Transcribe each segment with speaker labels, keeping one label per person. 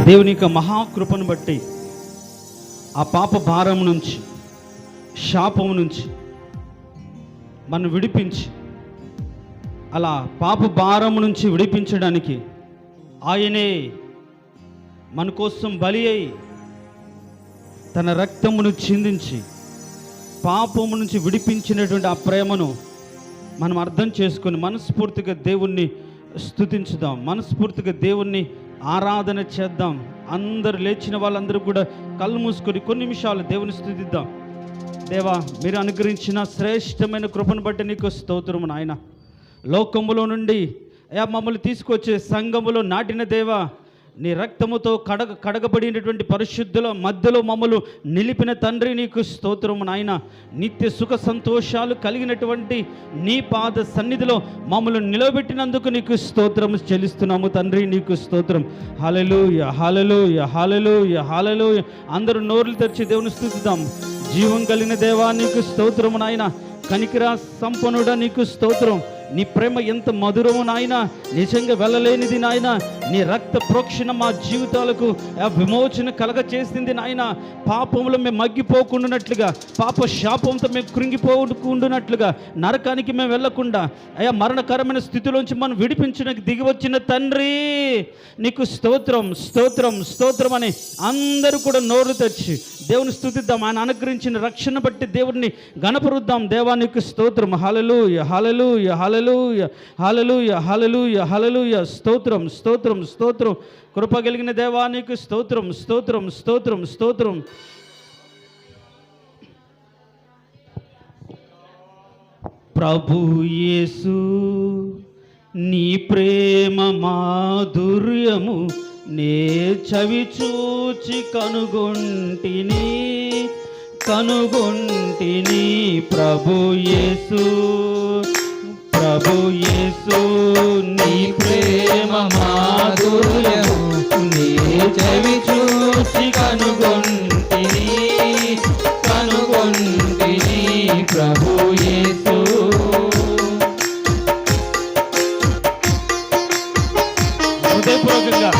Speaker 1: దేవుని యొక్క మహాకృపను బట్టి ఆ పాప భారం నుంచి, శాపం నుంచి మనం విడిపించి, అలా పాప భారం నుంచి విడిపించడానికి ఆయనే మన కోసం బలి అయి తన రక్తమును చిందించి పాపము నుంచి విడిపించినటువంటి ఆ ప్రేమను మనం అర్థం చేసుకొని మనస్ఫూర్తిగా దేవుణ్ణి స్తుతించుదాం, మనస్ఫూర్తిగా దేవుణ్ణి ఆరాధన చేద్దాం. అందరూ లేచిన వాళ్ళందరూ కూడా కళ్ళు మూసుకొని కొన్ని నిమిషాలు దేవుని స్తుతిద్దాం. దేవా, మీరు అనుగ్రహించిన శ్రేష్టమైన కృపను బట్టి నీకు స్తోత్రము నాయన. లోకములో నుండి మమ్మల్ని తీసుకొచ్చే సంఘములో నాటిన దేవా, నీ రక్తముతో కడగబడినటువంటి పరిశుద్ధుల మధ్యలో మమ్మల్ని నిలిపిన తండ్రి నీకు స్తోత్రము నాయన. నిత్య సుఖ సంతోషాలు కలిగినటువంటి నీ పాద సన్నిధిలో మమ్మల్ని నిలబెట్టినందుకు నీకు స్తోత్రము చెల్లిస్తున్నాము తండ్రి, నీకు స్తోత్రం. హల్లెలూయా, హల్లెలూయా, హల్లెలూయా, హల్లెలూయా. అందరూ నోరులు తెరిచి దేవుని స్తుతిద్దాం. జీవం కలిగిన దేవా నీకు స్తోత్రము నాయన. కనికరా సంపన్నుడా నీకు స్తోత్రం. నీ ప్రేమ ఎంత మధురము నాయన, నిజంగా వెళ్ళలేనిది నాయన. నీ రక్త ప్రోక్షణ మా జీవితాలకు విమోచన కలగ చేసింది నాయన. పాపంలో మేము మగ్గిపోకుండానట్లుగా, పాప శాపంతో మేము కృంగిపోకుండానట్లుగా, నరకానికి మేము వెళ్లకుండా మరణకరమైన స్థితిలోంచి మనం విడిపించడానికి దిగి వచ్చిన తండ్రి నీకు స్తోత్రం, స్తోత్రం, స్తోత్రం అని అందరూ కూడా నోరు తెచ్చి దేవుని స్తుతిద్దాం. ఆయన అనుగ్రహించిన రక్షణ బట్టి దేవుడిని గణపరుద్దాం. దేవా నీకు స్తోత్రం. హల్లెలూయా, హల్లెలూయా, హల్లెలూయా, హల్లెలూయా, హల్లెలూయా, హల్లెలూయా. స్తోత్రం, స్తోత్రం, స్తోత్రం. కృప కలిగిన దేవా నీకు స్తోత్రం, స్తోత్రం, స్తోత్రం, స్తోత్రం. ప్రభు యేసు నీ ప్రేమ మాధుర్యము నే చవి చూచి కనుగొంటిని. ప్రభు యేసు, ప్రభు యేసు నీ ప్రేమ మాధుర్యము నే చవి చూచి కనుగొంటిని. ప్రభు యేసు. హృదయపూర్వకంగా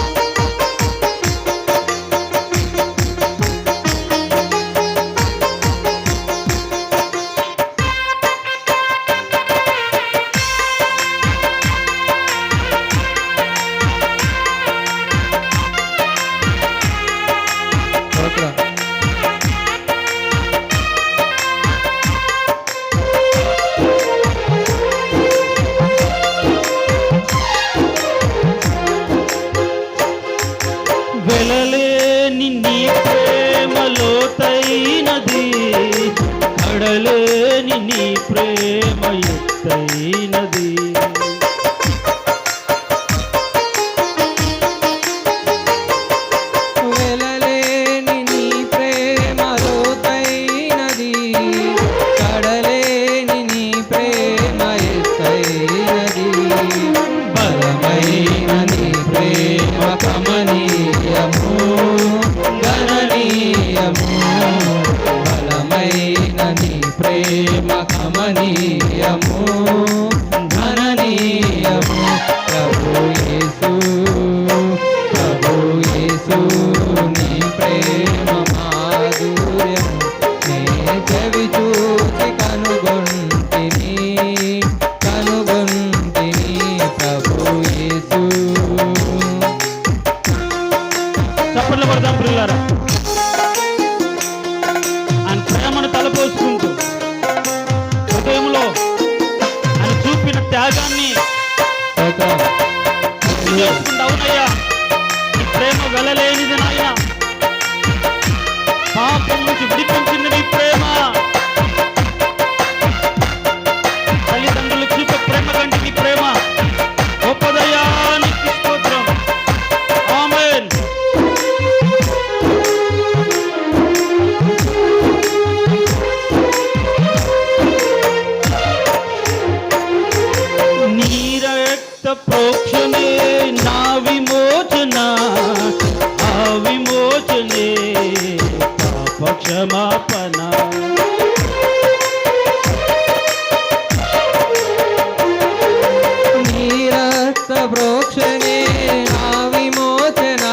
Speaker 1: వెళ్ళలేని నీ ప్రేమ లోతైనది, కడలేని నీ ప్రేమ ఎత్తైనది.
Speaker 2: వెళ్ళలేని నీ ప్రేమ లోతైనది, కడలేని నీ ప్రేమ ఎత్తైనది. బలమైన నీ ప్రేమ కమనీయము, గణనీయము. బలమైన నీ ప్రేమ కమనీయము, గణనీయము. ప్రభు యేసు, ప్రభు యేసు నీ ప్రేమ మాధుర్యము నే చెవి చూచి కనుగొంటిని. ప్రభు యేసు.
Speaker 1: చప్పట్లు పడదాం ప్రియులారా. ఆయన ప్రేమను తలపోసుకుంటూ హృదయంలో ఆయన చూపిన త్యాగాన్ని చేసుకుంటూ, అవునయ్యా నీ ప్రేమ వెళ్ళలేనిది నాయన, పాపం నుంచి విడిపించింది నీ ప్రేమ. తల్లిదండ్రులు చూపే ప్రేమ కంటే నీ ప్రేమ గొప్పదయ్యా, నీకు స్తోత్రం. ఆమేన్. నీ రక్త ప్రోక్షణే నా విమోచన, ఆ విమోచనే పాప క్షమాపణ.
Speaker 2: నీ రక్త ప్రోక్షణే నా విమోచన,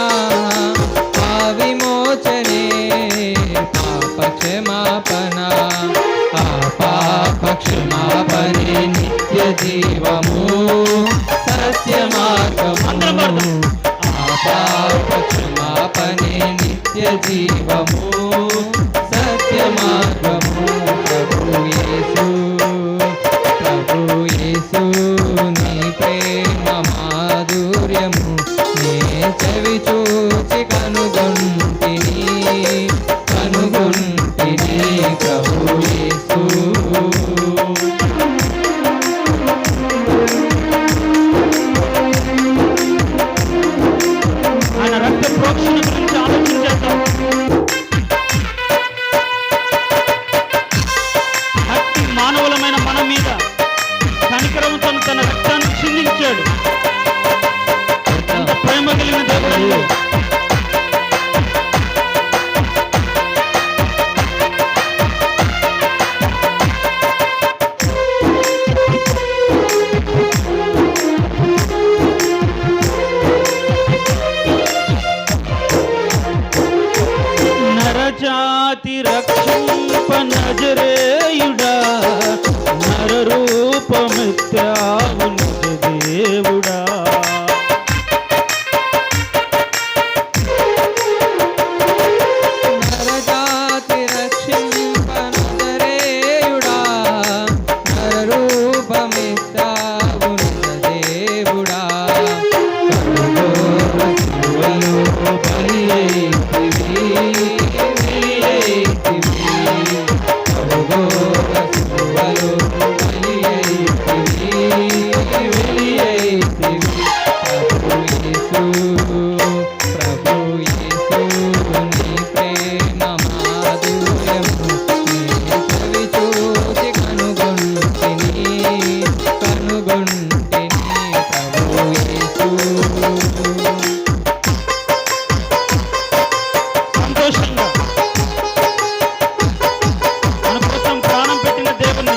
Speaker 2: పాప క్షమాపణే నిత్య జీవము సత్య మార్గము ప్రభు యేసు నీ ప్రేమ మాధుర్యము నే చెవి చూచి కనుగొంటిని ప్రభు యేసు
Speaker 1: ఆయన రక్త ప్రోక్షణ గురించి ఆలోచించేద్దాం. భక్తి మానవులమైన మన మీద కనికరంతో తన రక్తాన్ని చిందించాడు. ఎంత ప్రేమ కలిగిన దేవుడు. నరజాతి రక్షింప నజరేయుడా నరరూపమెత్తావు నిజ దేవుడా.
Speaker 2: నరజాతి రక్షింప నజరేయుడా నరరూపమెత్తావు నిజ దేవుడా.
Speaker 1: సంతోషంగా మన కోసం ప్రాణం పెట్టిన దేవుణ్ణి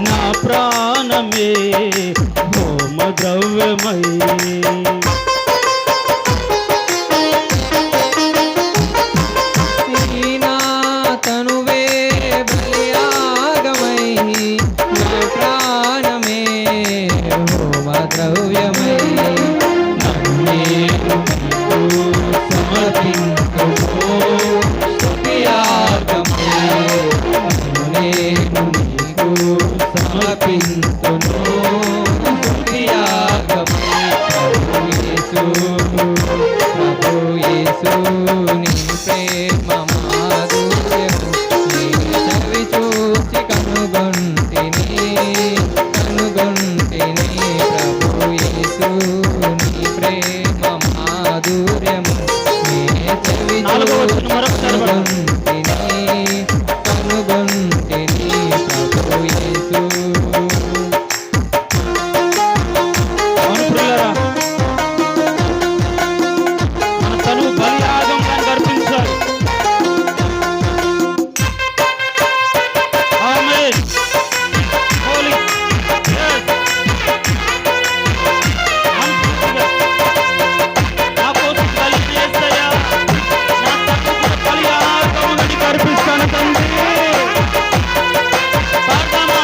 Speaker 1: నా ప్రాణమే హోమ ద్రవ్యమై
Speaker 2: నా తనువే బలియాగమై నా ప్రాణమే హోమ ద్రవ్యమై నన్నేను సమర్పించుకో స్తుతియాగమై సమర్పించును ప్రభు యేసు నీ ప్రేమ మాధుర్యము నీ చెవి చూచి కనుగొంటిని ప్రభు యేసు నీ ప్రేమ మాధుర్యము నీ చెవి చూచి కనుగొంటిని ప్రభు యేసు.
Speaker 1: మన తను బలియాగంగా అర్పించాలి. ఆమేన్. హోలీ నా కోసం బలి యేసయ్యా, నా తప్పుకు బలియాగంగా నీకు అర్పిస్తాను తండ్రి. పాడతామా?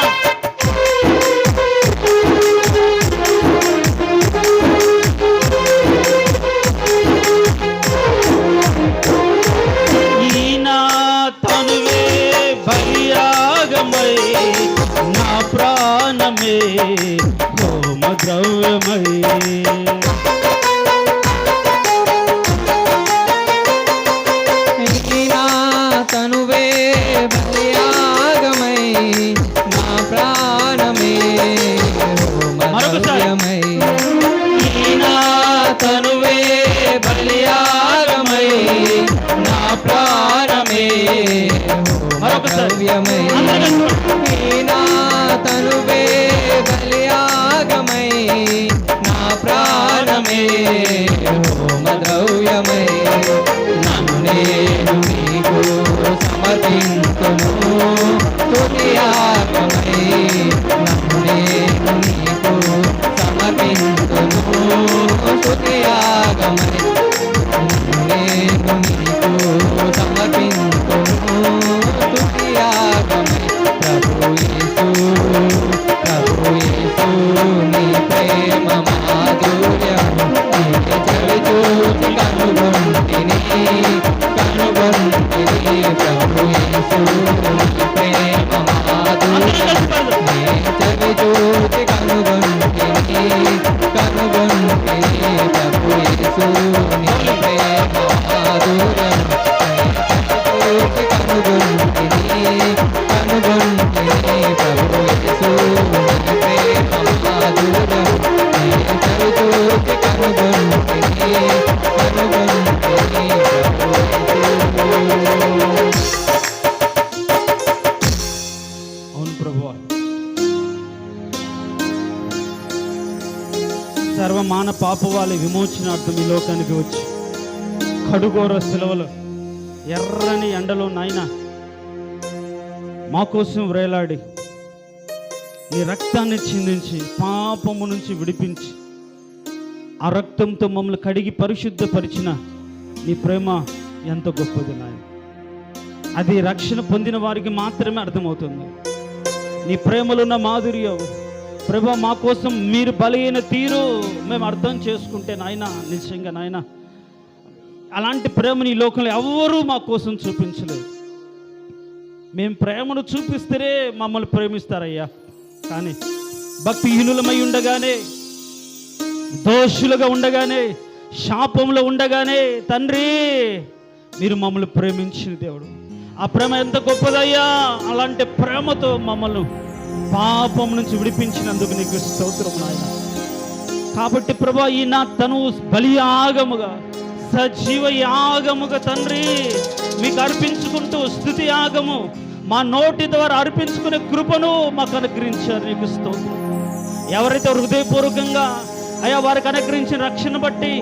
Speaker 1: తనువే బలియాగమై నా ప్రాణమే హోమ ద్రవ్యమై
Speaker 2: నా తనువే బలియాగమై నా ప్రాణమే హోమ ద్రవ్యమై నా తనువే బలియాగమై నా ప్రాణమే హోమ ద్రవ్యమై నా తనువే బలియాగమై హోమ ద్రవ్యమై నన్ను నేను నీకు సమర్పింతును స్తుతియాగమై నన్ను నేను నీకు సమర్పింతును స్తుతియాగమై నేను నీకు సమర్పింతును స్తుతియాగమై ప్రభు యేసు నీ ప్రేమ మాధుర్యము నీ చవి చూసి కనుగొంటిని ప్రభు యేసు నీ ప్రేమ మాధుర్యము నీ చవి చూసి కనుగొంటిని ప్రభు యేసు నీ ప్రేమ మాధుర్యము చూసి కనుగొంటిని ప్రభు యేసు నీ ప్రేమ మాధుర్యము నీ చవి చూసి కనుగొంటిని ప్రభు యేసు.
Speaker 1: అవును ప్రభువా, సర్వమాన పాపవాళ్ళ విమోచనార్థం ఈ లోకానికి వచ్చి కడుగోర సెలవులు ఎర్రని ఎండలో నాయన మా కోసం వ్రేలాడి నీ రక్తాన్ని చిందించి పాపము నుంచి విడిపించి ఆ రక్తంతో మమ్మల్ని కడిగి పరిశుద్ధపరిచిన నీ ప్రేమ ఎంత గొప్పది నాయన. అది రక్షణ పొందిన వారికి మాత్రమే అర్థమవుతుంది. నీ ప్రేమలో ఉన్న మాధుర్యం ప్రభా మా కోసం మీరు బలైన తీరు మేము అర్థం చేసుకుంటే నాయన, నిజంగా నాయన అలాంటి ప్రేమని ఈ లోకంలో ఎవ్వరూ మా కోసం చూపించలేదు. మేము ప్రేమను చూపిస్తేనే మమ్మల్ని ప్రేమిస్తారయ్యా. కానీ భక్తిహీనులమై ఉండగానే, దోషులుగా ఉండగానే, శాపంలో ఉండగానే తండ్రి మీరు మమ్మల్ని ప్రేమించిన దేవుడు. ఆ ప్రేమ ఎంత గొప్పదయ్యా. అలాంటి ప్రేమతో మమ్మల్ని పాపం నుంచి విడిపించినందుకు నీకు స్తోత్రం నాయన. కాబట్టి ప్రభా ఈ నా తను బలియాగముగా సజీవ యాగముగా తండ్రి మీకు అర్పించుకుంటూ స్తుతి యాగము మా నోటి ద్వారా అర్పించుకునే కృపను మాకు అనుగ్రహించారు. నీకు స్తోత్రం. ఎవరైతే హృదయపూర్వకంగా అయ్యా వారికి అనుగ్రహించిన రక్షణ బట్టి,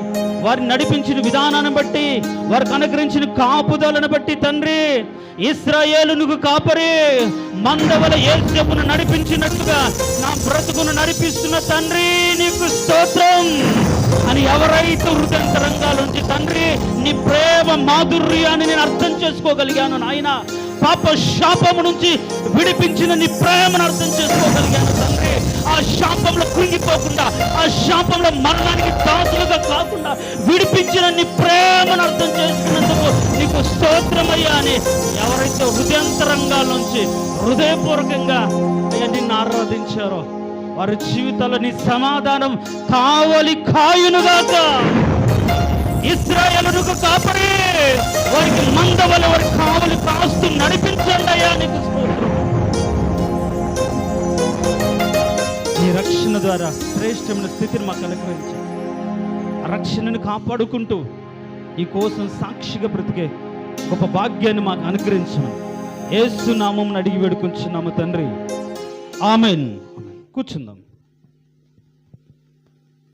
Speaker 1: వారిని నడిపించిన విధానాన్ని బట్టి, వారికి అనుగ్రహించిన కాపుదలను బట్టి తండ్రి ఇశ్రాయేలును కాపరి మందవల యేసేపును నడిపించినట్టుగా నా బ్రతుకును నడిపిస్తున్న తండ్రి నీకు స్తోత్రం అని ఎవరైతే హృదయంతరంగాలుంచి తండ్రి నీ ప్రేమ మాధుర్యాన్ని నేను అర్థం చేసుకోగలిగాను నాయన. పాప శాపము నుంచి విడిపించిన నీ ప్రేమను అర్థం చేసుకోగలిగాను తండ్రి. ఆ శాపంలో కృంగిపోకుండా, ఆ శాపంలో మరణానికి దాసులుగా కాకుండా విడిపించిన నీ ప్రేమను అర్థం చేసుకున్నందుకు నీకు స్తోత్రమయ్యా అని ఎవరైతే హృదయంతరంగాల నుంచి హృదయపూర్వకంగా అయ్యా నిన్ను ఆరాధించారో వారి జీవితాల్లో నీ సమాధానం కావలి కాయునుగాక. ఇశ్రాయేలుకు కాపరి వారికి మందవల వారి కావలి కాస్తూ నడిపించండి అయ్యా నీకు స్తోత్రం. నీ రక్షణ ద్వారా శ్రేష్టమైన స్థితిని మాకు అనుగ్రహించారు. ఆ రక్షణను కాపాడుకుంటూ ఈ కోసం సాక్షిగా బ్రతికే గొప్ప భాగ్యాన్ని మాకు అనుగ్రహించమని యేసు నామమున అడిగి వేడుకుంటున్నాము తండ్రి. ఆమెన్. కూర్చుందాం.